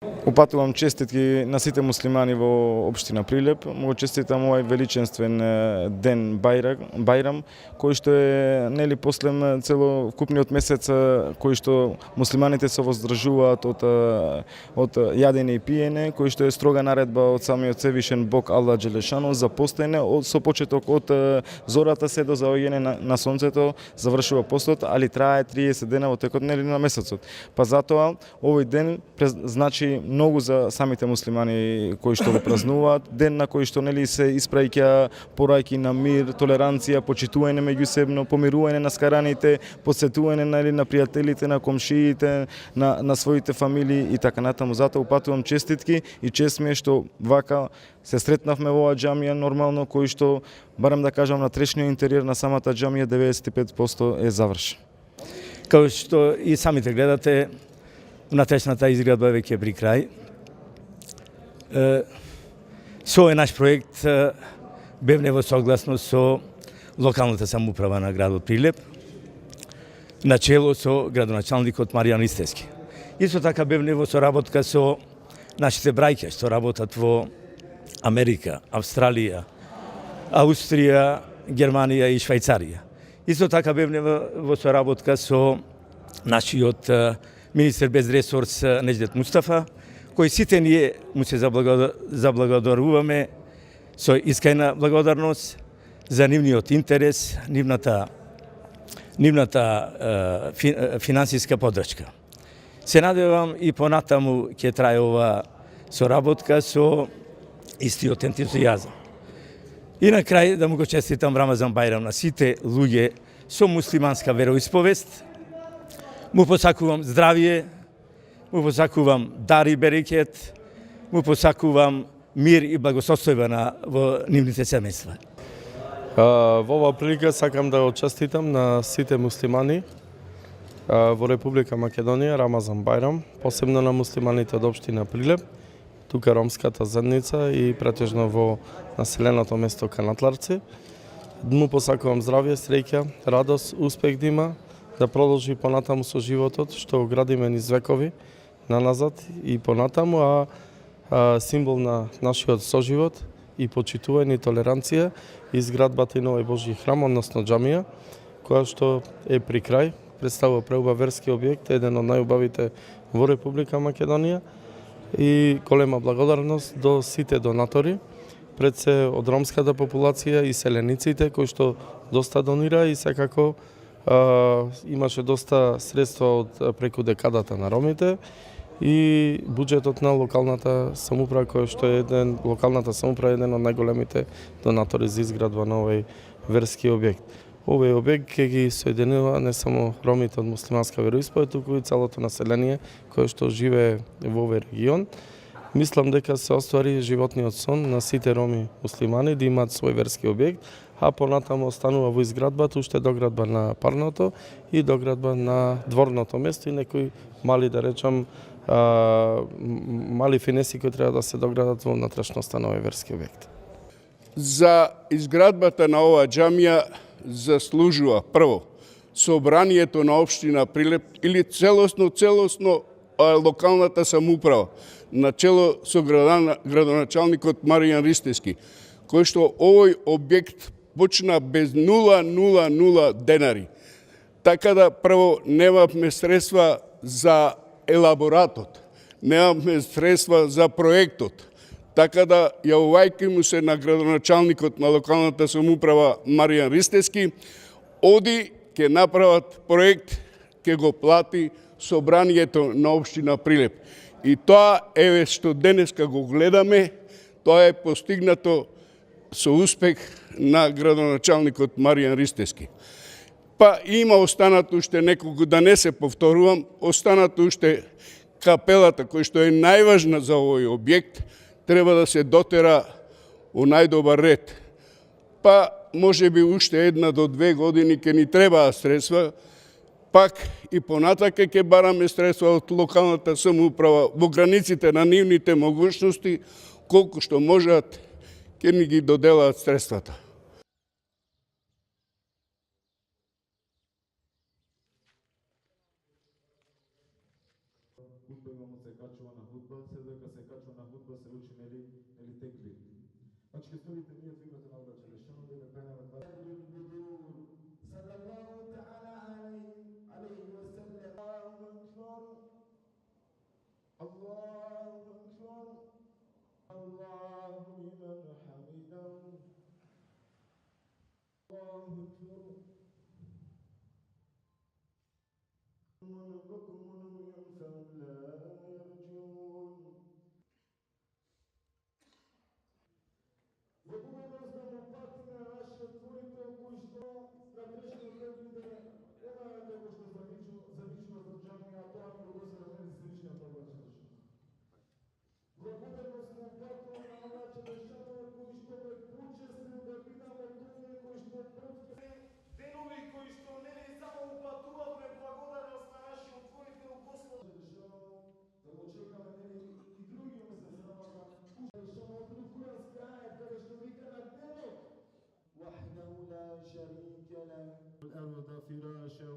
Упатувам честитки на сите муслимани во општина Прилеп. Му честитам овај величествен ден Бајрам, кој што е нели после целокупниот месец кој што муслиманите се воздржуваат од јадење и пиење, кој што е строга наредба од самиот Севишен Бог Аллах Джелешано за постоење со почеток од зората се до заоѓање на сонцето, завршува постот, али трае 30 дена во текот нели на месецот. Па затоа овој ден значи многу за самите муслимани кои што го празнуваат, ден на кој што нели се испраќа пораки на мир, толеранција, почитување меѓусебно, помирување на скараните, посетување нели на пријателите, на комшиите, на своите фамилии и така натаму. Затоа упатувам честитки и чест ми е што вака се сретнавме во оваа џамија нормално, кој што барем да кажам на трешниот интериер на самата џамија 95% е завршен. Као што и самите гледате, внатрешната изградба веќе е при крај. Со овој наш проект бевме во согласност со локалната самоуправа на градот Прилеп, начело со градоначалникот Маријан Ристевски. Исто така бевме во соработка со нашите браќа што работат во Америка, Австралија, Аустрија, Германија и Швајцарија. Исто така бевме во соработка со нашиот министер без ресурс Неџдет Мустафа, кој сите ние му се заблагодаруваме со искрена благодарност за нивниот интерес, нивната финансиска поддршка. Се надевам и понатаму ќе трае ова соработка со истиот ентузијазам. И на крај да му го честитам Рамазан Бајрам на сите луѓе со муслиманска вероисповест. Му посакувам здравје, му посакувам дар и берекет, му посакувам мир и благосостојба во нивните семејства. Во оваа прилика сакам да го честитам на сите муслимани во Република Македонија Рамазан Бајрам, посебно на муслиманите од општина Прилеп, тука ромската заедница и претежно во населеното место Канатларци. Му посакувам здравје, среќа, радост, успех да има, да продолжи понатаму со животот што го градиме низ векови наназад и понатаму, а символ на нашиот соживот и почитување и толеранција изградбата и на овој Божји храм, односно џамија, која што е при крај, представува преубав верски објект, еден од најубавите во Република Македонија и голема благодарност до сите донатори, пред се од ромската популација и селениците кои што доста донира и секако имаше доста средства од преку декадата на ромите и буџетот на локалната самоуправа кој што е локалната самоуправа е еден од најголемите донатори за изградба на овој верски објект. Овој објект ќе ги соединува не само ромите од муслиманска вероисповест, туку и целото население кое што живее во овој регион. Мислам дека се оствари животниот сон на сите роми муслимани да имаат свој верски објект, а понатаму останува во изградбата уште доградба на парното и доградба на дворното место и некои мали, да речам, мали финеси кои треба да се доградат во внатрешноста на овој верски објект. За изградбата на оваа џамија заслужува прво собранието на општина Прилеп или целосно локалната самоуправа начело со градоначалникот Маријан Ристевски, кој што овој објект почна без 0,00 денари. Така да прво немавме средства за елаборатот, немавме средства за проектот. Така да, јавувајќи му се на градоначалникот на локалната самоуправа Маријан Ристевски, оди ќе направат проект, ќе го плати собранието на општина Прилеп. И тоа еве што денеска го гледаме, тоа е постигнато со успех на градоначалникот Маријан Ристевски. Па има останато уште неколку, да не се повторувам, останато уште капелата која што е најважна за овој објект, треба да се дотера у најдобар ред. Па може би уште 1 до 2 години ќе ни требаат средства, пак и понатака ќе бараме средства од локалната самоуправа во границите на нивните могуćности, колку што можат ќе ни ги доделаат средствата. Имamo se kačува на фудбал. се дека се качува на худба, се учи нели текби. Значи ќе сторите ние во името на Аллах Джелешану да ме пенаме два. صلى الله تعالى عليه وسلم. الله أكبر الله أكبر الله لمن حمده الله أكبر من بكم فهم لا يرجون. Благодарност да му пати на нашия Творител, кој што стратешно предвиде онаа како што завичува здржавија, а тоа ми го се рамени Всевишниот Аллах Джелешану. Благодарност му пати на Аллах Джелешану, кој што ме почестил да бидам од оние кои што првке денови кои што не само упатувавме благодарност на нашиот Творител Господ Джелешану, да го чекаме нели и други месеци Рамазан. От Курански ајет каде што вика на денот وحده لا شريك له الأرض فراشا